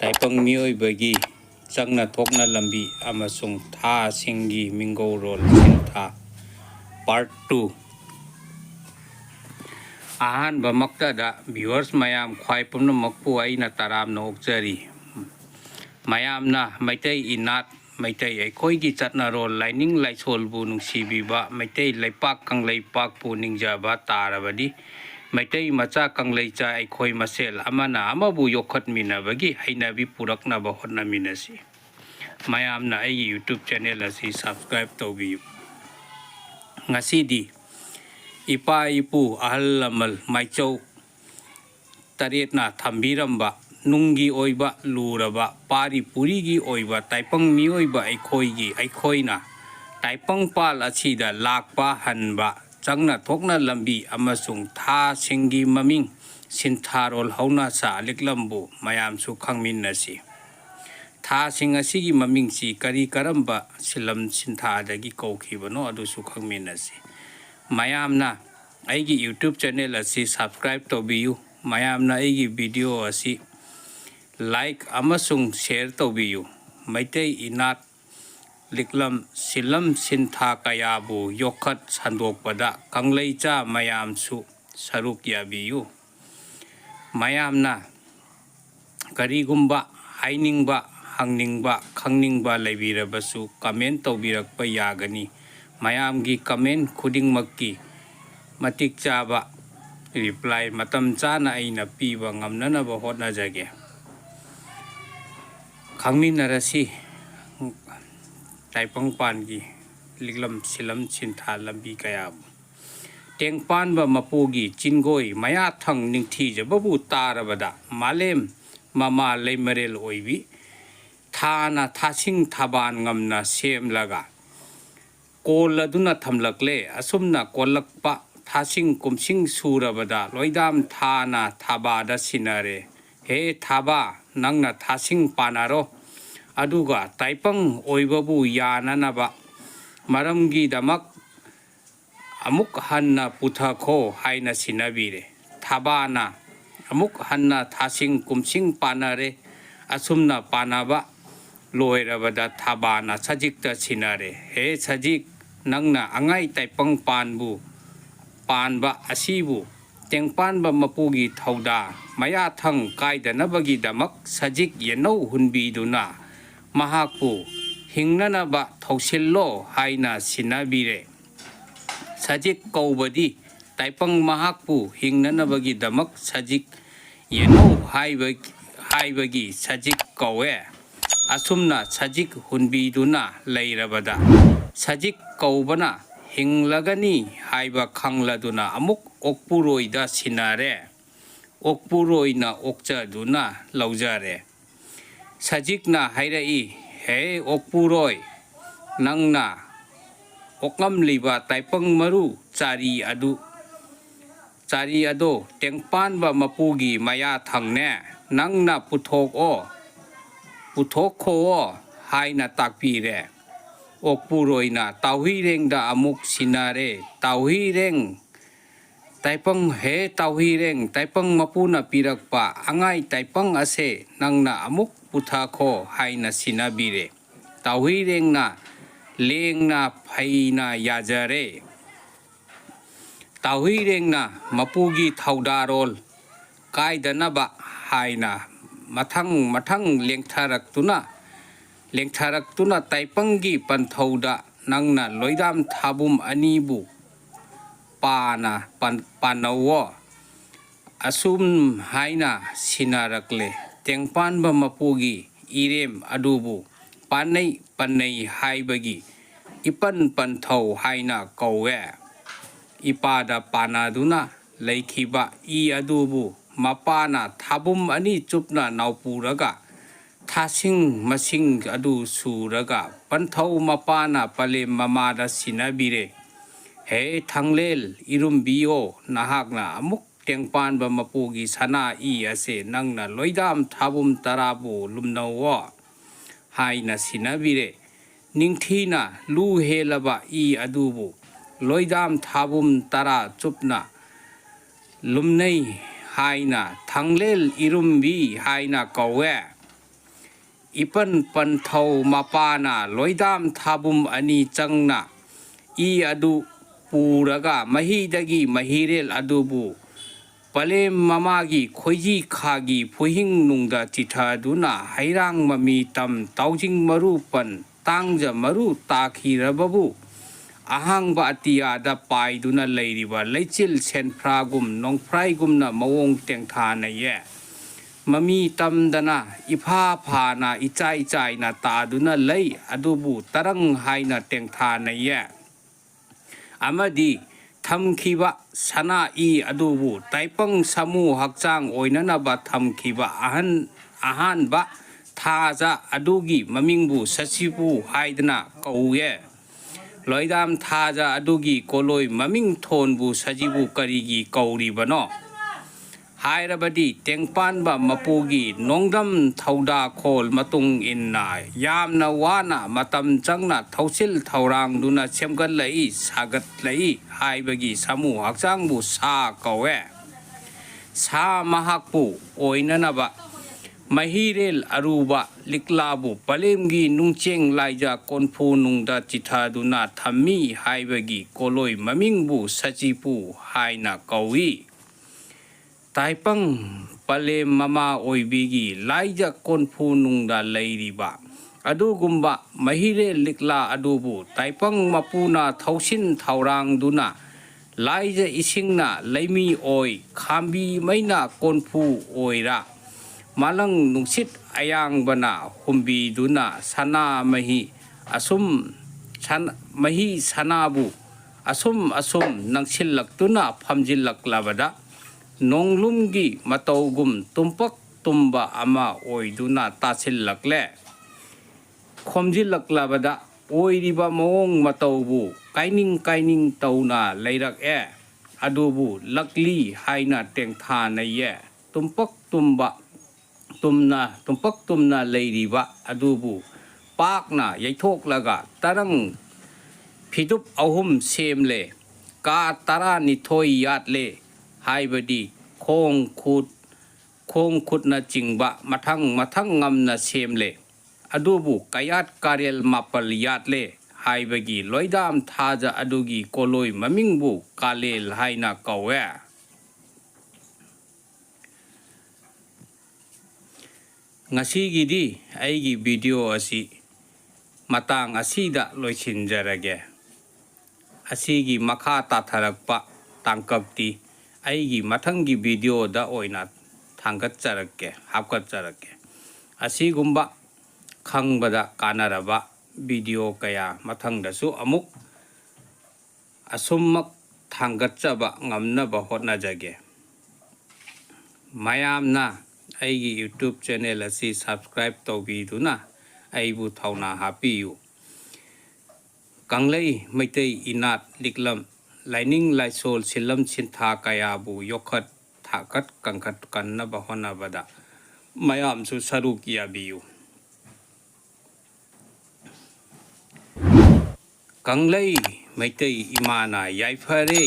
ꯇꯥꯏꯄꯪ ꯃꯤꯑꯣꯏꯕꯒꯤ ꯆꯪꯅ ꯊꯣꯛꯅ ꯂꯝꯕꯤ ꯑꯃꯁꯨꯡ ꯊꯥꯁꯤꯡꯒꯤ ꯃꯤꯡꯒꯧꯔꯣꯜ ꯁꯤꯟꯊꯥ ꯄꯥꯔꯠ 2 ꯑꯍꯥꯟꯕꯃꯛꯇꯗ ꯚꯤꯌꯨꯋꯔꯁ ꯃꯌꯥꯝ ꯈ꯭ꯋꯥꯏ ꯄꯨꯝꯅꯃꯛꯄꯨ ꯑꯩꯅ ꯇꯔꯥꯝꯅ ꯑꯣꯛꯆꯔꯤ꯫ ꯃꯌꯥꯝꯅ ꯃꯩꯇꯩ ꯏꯅꯥꯠ ꯃꯩꯇꯩ ꯑꯩꯈꯣꯏꯒꯤ ꯆꯠꯅꯔꯣꯜ ꯂꯥꯏꯅꯤꯡ ꯂꯥꯏꯁꯣꯜꯕꯨ ꯅꯨꯡꯁꯤꯕꯤꯕ ꯃꯩꯇꯩ ꯂꯩꯄꯥꯛ ꯀꯪꯂꯩꯄꯥꯛꯄꯨ ꯅꯤꯡꯖꯕ ꯇꯥꯔꯕꯗꯤ ꯃꯩꯇꯩ ꯃꯆꯥ ꯀꯪꯂꯩꯆꯥ ꯑꯩꯈꯣꯏ ꯃꯁꯦꯜ ꯑꯃꯅ ꯑꯃꯕꯨ ꯌꯣꯛꯈꯠꯃꯤꯟꯅꯕꯒꯤ ꯍꯩꯅꯕꯤ ꯄꯨꯔꯛꯅꯕ ꯍꯣꯠꯅꯃꯤꯟꯅꯁꯤ꯫ ꯃꯌꯥꯝꯅ ꯑꯩꯒꯤ ꯌꯨꯇ꯭ꯌꯨꯕ ꯆꯦꯅꯦꯜ ꯑꯁꯤ ꯁꯕꯁꯀ꯭ꯔꯥꯏꯕ ꯇꯧꯕꯤꯌꯨ꯫ ꯉꯁꯤꯗꯤ ꯏꯄꯥ ꯏꯄꯨ ꯑꯍꯜ ꯂꯃꯟ ꯃꯥꯏꯆꯧ ꯇꯔꯦꯠꯅ ꯊꯝꯕꯤꯔꯝꯕ ꯅꯨꯡꯒꯤ ꯑꯣꯏꯕ ꯂꯨꯔꯕ ꯄꯥꯔꯤ ꯄꯨꯔꯤꯒꯤ ꯑꯣꯏꯕ ꯇꯥꯏꯄꯪ ꯃꯤꯑꯣꯏꯕ ꯑꯩꯈꯣꯏꯅ ꯇꯥꯏꯄꯪꯄꯥꯜ ꯑꯁꯤꯗ ꯂꯥꯛꯄ ꯍꯟꯕ ꯆꯪꯅ ꯊꯣꯛꯅ ꯂꯝꯕꯤ ꯑꯃꯁꯨꯡ ꯊꯥꯁꯤꯡꯒꯤ ꯃꯃꯤꯡ ꯁꯤꯟꯊꯥꯔꯣꯜ ꯍꯧꯅꯁꯥ ꯂꯤꯛꯂꯝꯕꯨ ꯃꯌꯥꯝꯁꯨ ꯈꯪꯃꯤꯟꯅꯁꯤ꯫ ꯊꯥꯁꯤꯡ ꯑꯁꯤꯒꯤ ꯃꯃꯤꯡꯁꯤ ꯀꯔꯤ ꯀꯔꯝꯕ ꯁꯤꯂꯝ ꯁꯤꯟꯊꯥꯗꯒꯤ ꯀꯧꯈꯤꯕꯅꯣ ꯑꯗꯨꯁꯨ ꯈꯪꯃꯤꯟꯅꯁꯤ꯫ ꯃꯌꯥꯝꯅ ꯑꯩꯒꯤ ꯌꯨꯇ꯭ꯌꯨꯕ ꯆꯦꯅꯦꯜ ꯑꯁꯤ ꯁꯕꯁꯀ꯭ꯔꯥꯏꯕ ꯇꯧꯕꯤꯌꯨ꯫ ꯃꯌꯥꯝꯅ ꯑꯩꯒꯤ ꯚꯤꯗꯤꯑꯣ ꯑꯁꯤ ꯂꯥꯏꯛ ꯑꯃꯁꯨꯡ ꯁꯦꯌꯔ ꯇꯧꯕꯤꯌꯨ꯫ ꯃꯩꯇꯩ ꯏꯅꯥꯠ ꯂꯤꯛꯂꯝ ꯁꯤꯂꯝ ꯁꯤꯟꯊꯥ ꯀꯌꯥꯕꯨ ꯌꯣꯛꯈꯠ ꯁꯟꯗꯣꯛꯄꯗ ꯀꯪꯂꯩꯆꯥ ꯃꯌꯥꯝꯁꯨ ꯁꯔꯨꯛ ꯌꯥꯕꯤꯌꯨ꯫ ꯃꯌꯥꯝꯅ ꯀꯔꯤꯒꯨꯝꯕ ꯍꯥꯏꯅꯤꯡꯕ ꯍꯪꯅꯤꯡꯕ ꯈꯪꯅꯤꯡꯕ ꯂꯩꯕꯤꯔꯕꯁꯨ ꯀꯃꯦꯟ ꯇꯧꯕꯤꯔꯛꯄ ꯌꯥꯒꯅꯤ꯫ ꯃꯌꯥꯝꯒꯤ ꯀꯃꯦꯟ ꯈꯨꯗꯤꯡꯃꯛꯀꯤ ꯃꯇꯤꯛ ꯆꯥꯕ ꯔꯤꯄ꯭ꯂꯥꯏ ꯃꯇꯝ ꯆꯥꯅ ꯑꯩꯅ ꯄꯤꯕ ꯉꯝꯅꯅꯕ ꯍꯣꯠꯅꯖꯒꯦ꯫ ꯈꯪꯃꯤꯟꯅꯔꯁꯤ ꯇꯥꯏꯄꯪꯄꯥꯟꯒꯤ ꯂꯤꯛꯂꯝ ꯁꯤꯂꯝ ꯁꯤꯟꯊꯥ ꯂꯝꯕꯤ ꯀꯌꯥꯕꯨ꯫ ꯇꯦꯡꯄꯥꯟꯕ ꯃꯄꯨꯒꯤ ꯆꯤꯟꯒꯣꯏ ꯃꯌꯥꯊꯪ ꯅꯤꯡꯊꯤꯖꯕꯕꯨ ꯇꯥꯔꯕꯗ ꯃꯥꯂꯦꯝ ꯃꯃꯥ ꯂꯩꯃꯔꯦꯜ ꯑꯣꯏꯕꯤ ꯊꯥꯅ ꯊꯥꯁꯤꯡ ꯊꯥꯕꯥꯟ ꯉꯝꯅ ꯁꯦꯝꯂꯒ ꯀꯣꯜꯂꯗꯨꯅ ꯊꯝꯂꯛꯂꯦ꯫ ꯑꯁꯨꯝꯅ ꯀꯣꯜꯂꯛꯄ ꯊꯥꯁꯤꯡ ꯀꯨꯝꯁꯤꯡ ꯁꯨꯔꯕꯗ ꯂꯣꯏꯗꯥꯝ ꯊꯥꯅ ꯊꯥꯕꯥꯗ ꯁꯤꯟꯅꯔꯦ꯫ ꯍꯦ ꯊꯥꯕꯥ ꯅꯪꯅ ꯊꯥꯁꯤꯡ ꯄꯥꯟꯅꯔꯣ ꯑꯗꯨꯒ ꯇꯥꯏꯄꯪ ꯑꯣꯏꯕꯕꯨ ꯌꯥꯅꯅꯕ ꯃꯔꯝꯒꯤꯗꯃꯛ ꯑꯃꯨꯛ ꯍꯟꯅ ꯄꯨꯊꯈꯣ ꯍꯥꯏꯅ ꯁꯤꯟꯅꯕꯤꯔꯦ꯫ ꯊꯥꯕꯥꯅ ꯑꯃꯨꯛ ꯍꯟꯅ ꯊꯥꯁꯤꯡ ꯀꯨꯝꯁꯤꯡ ꯄꯥꯟꯅꯔꯦ꯫ ꯑꯁꯨꯝꯅ ꯄꯥꯟꯅꯕ ꯂꯣꯏꯔꯕꯗ ꯊꯥꯕꯥꯅ ꯁꯖꯤꯛꯇ ꯁꯤꯟꯅꯔꯦ꯫ ꯍꯦ ꯁꯖꯤꯛ ꯅꯪꯅ ꯑꯉꯥꯏ ꯇꯥꯏꯄꯪ ꯄꯥꯟꯕ ꯑꯁꯤꯕꯨ ꯇꯦꯡꯄꯥꯟꯕ ꯃꯄꯨꯒꯤ ꯊꯧꯗꯥ ꯃꯌꯥꯊꯪ ꯀꯥꯏꯗꯅꯕꯒꯤꯗꯃꯛ ꯁꯖꯤꯛ ꯌꯦꯟꯅꯧ ꯍꯨꯟꯕꯤꯗꯨꯅ ꯃꯍꯥꯛꯄꯨ ꯍꯤꯡꯅꯅꯕ ꯊꯧꯁꯤꯜꯂꯣ ꯍꯥꯏꯅ ꯁꯤꯟꯅꯕꯤꯔꯦ꯫ ꯁꯖꯤꯛ ꯀꯧꯕꯗꯤ ꯇꯥꯏꯄꯪ ꯃꯍꯥꯛꯄꯨ ꯍꯤꯡꯅꯅꯕꯒꯤꯗꯃꯛ ꯁꯖꯤꯛ ꯌꯦꯟꯅꯧ ꯍꯥꯏꯕꯒꯤ ꯁꯖꯤꯛ ꯀꯧꯋꯦ꯫ ꯑꯁꯨꯝꯅ ꯁꯖꯤꯛ ꯍꯨꯟꯕꯤꯗꯨꯅ ꯂꯩꯔꯕꯗ ꯁꯖꯤꯛ ꯀꯧꯕꯅ ꯍꯤꯡꯂꯒꯅꯤ ꯍꯥꯏꯕ ꯈꯪꯂꯗꯨꯅ ꯑꯃꯨꯛ ꯑꯣꯛꯄꯨꯔꯣꯏꯗ ꯁꯤꯟꯅꯔꯦ꯫ ꯑꯣꯛꯄꯨꯔꯣꯏꯅ ꯑꯣꯛꯆꯗꯨꯅ ꯂꯧꯖꯔꯦ꯫ ꯁꯖꯤꯛꯅ ꯍꯥꯏꯔꯛꯏ ꯍꯦ ꯑꯣꯛꯄꯨꯔꯣꯏ ꯅꯪꯅ ꯑꯣꯛꯉꯝꯂꯤꯕ ꯇꯥꯏꯄꯪ ꯃꯔꯨ ꯆꯥꯔꯤ ꯑꯗꯣ ꯇꯦꯡꯄꯥꯟꯕ ꯃꯄꯨꯒꯤ ꯃꯌꯥꯊꯪꯅꯦ ꯅꯪꯅ ꯄꯨꯊꯣꯛꯈꯣꯑꯣ ꯍꯥꯏꯅ ꯇꯥꯛꯄꯤꯔꯦ꯫ ꯑꯣꯛꯄꯨꯔꯣꯏꯅ ꯇꯥꯎꯍꯨꯏꯔꯦꯡꯗ ꯑꯃꯨꯛ ꯁꯤꯟꯅꯔꯦ꯫ ꯍꯦ ꯇꯥꯎꯍꯨꯏꯔꯦꯡ ꯇꯥꯏꯄꯪ ꯃꯄꯨꯅ ꯄꯤꯔꯛꯄ ꯑꯉꯥꯏ ꯇꯥꯏꯄꯪ ꯑꯁꯦ ꯅꯪꯅ ꯑꯃꯨꯛ ꯄꯨꯊꯈꯣ ꯍꯥꯏꯅ ꯁꯤꯟꯅꯕꯤꯔꯦ꯫ ꯇꯥꯎꯍꯨꯏꯔꯦꯡꯅ ꯂꯦꯡꯅ ꯐꯩꯅ ꯌꯥꯖꯔꯦ꯫ ꯇꯥꯎꯍꯨꯏꯔꯦꯡꯅ ꯃꯄꯨꯒꯤ ꯊꯧꯗꯥꯔꯣꯜ ꯀꯥꯏꯗꯅꯕ ꯍꯥꯏꯅ ꯃꯊꯪ ꯂꯦꯡꯊꯔꯛꯇꯨꯅ ꯇꯥꯏꯄꯪꯒꯤ ꯄꯟꯊꯧꯗ ꯅꯪꯅ ꯂꯣꯏꯗꯥꯝ ꯊꯥꯕꯨꯝ ꯑꯅꯤꯕꯨ ꯄꯥꯟꯅꯧꯑꯣ ꯑꯁꯨꯝ ꯍꯥꯏꯅ ꯁꯤꯟꯅꯔꯛꯂꯦ꯫ ꯇꯦꯡꯄꯥꯟꯕ ꯃꯄꯨꯒꯤ ꯏꯔꯦꯝ ꯑꯗꯨꯕꯨ ꯄꯥꯟꯅꯩ ꯍꯥꯏꯕꯒꯤ ꯏꯄꯟ ꯄꯟꯊꯧ ꯍꯥꯏꯅ ꯀꯧꯋꯦ꯫ ꯏꯄꯥꯗ ꯄꯥꯟꯅꯗꯨꯅ ꯂꯩꯈꯤꯕ ꯏ ꯑꯗꯨꯕꯨ ꯃꯄꯥꯅ ꯊꯥꯕꯨꯝ ꯑꯅꯤ ꯆꯨꯞꯅ ꯅꯥꯎꯄꯨꯔꯒ ꯊꯥꯁꯤꯡ ꯃꯁꯤꯡ ꯑꯗꯨ ꯁꯨꯔꯒ ꯄꯟꯊꯧ ꯃꯄꯥꯅ ꯄꯂꯦꯝ ꯃꯃꯥꯗ ꯁꯤꯟꯅꯕꯤꯔꯦ꯫ ꯍꯦ ꯊꯥꯡꯂꯦꯜ ꯏꯔꯨꯝꯕꯤꯌꯣ ꯅꯍꯥꯛꯅ ꯑꯃꯨꯛ ꯇꯦꯡꯄꯥꯟꯕ ꯃꯄꯨꯒꯤ ꯁꯅꯥ ꯏ ꯑꯁꯦ ꯅꯪꯅ ꯂꯣꯏꯗꯥꯝ ꯊꯥꯕꯨꯝ 10ꯕꯨ ꯂꯨꯝꯅꯧꯑꯣ ꯍꯥꯏꯅ ꯁꯤꯟꯅꯕꯤꯔꯦ꯫ ꯅꯤꯡꯊꯤꯅ ꯂꯨ ꯍꯦꯜꯂꯕ ꯏ ꯑꯗꯨꯕꯨ ꯂꯣꯏꯗꯥꯝ ꯊꯥꯕꯨꯝ 10 ꯆꯨꯞꯅ ꯂꯨꯝꯅꯩ ꯍꯥꯏꯅ ꯊꯥꯡꯂꯦꯜ ꯏꯔꯨꯝꯕꯤ ꯍꯥꯏꯅ ꯀꯧꯋꯦ꯫ ipan panthau mapana loidam thabum ani changna I adu puraga mahidagi mahirel adubu palem mamagi khoiji khagi phuhing nungda chithaduna hairang mami tam taujing maru pan tangja maru takhirababu ahangba atiyada paiduna leiriba leichil senphragum nongphraigumna mawong tengthana ye mami tamdana ifa phana ichai chai na taduna lei adubu tarang haina tengthana ye amadi thamkhiba sana I adubu taipang samu hakchang oinanaba thamkhiba ahanba thaja adugi mamingbu sachibu haidana kauye loidam thaja adugi koloi maming thonbu sajibu karigi kauribano hairabadi tengpanba mapugi nongdam thauda khol matung inna yamna wana matam changna thausil thaurang duna semgat lai sagat lai haibagi samu hakchangbu sa kawe sa mahakpu oinanaba mahirel aruba liklabu palemgi nungcheng laija konphu nungda chithaduna thammi haibagi koloi mamingbu sachipu haina kawi taipang palem mama oibigi laija konphu nungda leiriba adugumba mahirel likla adubu taipang mapuna thausin thaurang duna laija isingna leimi oi khambi maina konphu oira malang nungsit ayang bana humbi duna sana mahi asum mahi sanabu asum nangsilak duna phamjilak labada nonglumgi matawgum tumpak tumba ama oiduna tasilak le khomjilak labada oiriba mawong matawbu kaining tauna leirak adubu lakli haina tengthana ye tumpak tumna leiriba adubu pakna yaithok laga tarang phidup ahum semle ka tara nithoi yatle haibadi khong khut na chingba mathang ngamna semle adubu kayat karel mapal yatle haibagi loidam thaja adugi koloi mamingbu kalel haina kawe ngasigidi aigi video asi matang asida loisinjarage asigi makha tatharakpa tangkapti aigi mathangi video da oina thangat charake hapkat charake asigumba khangbada kanaraba video kaya mathangdasu amuk asummak thangatchaba ngamnaba hotnajage mayamna aigi YouTube channel asi subscribe tawbiduna aibu thauna hapiyu kanglei maitai inat liklam lining laisol silam sintha kayabu yokhat thakat kangkhat kannaba honabada mayamsu saruk yabiyu kanglei maitai imana yaifare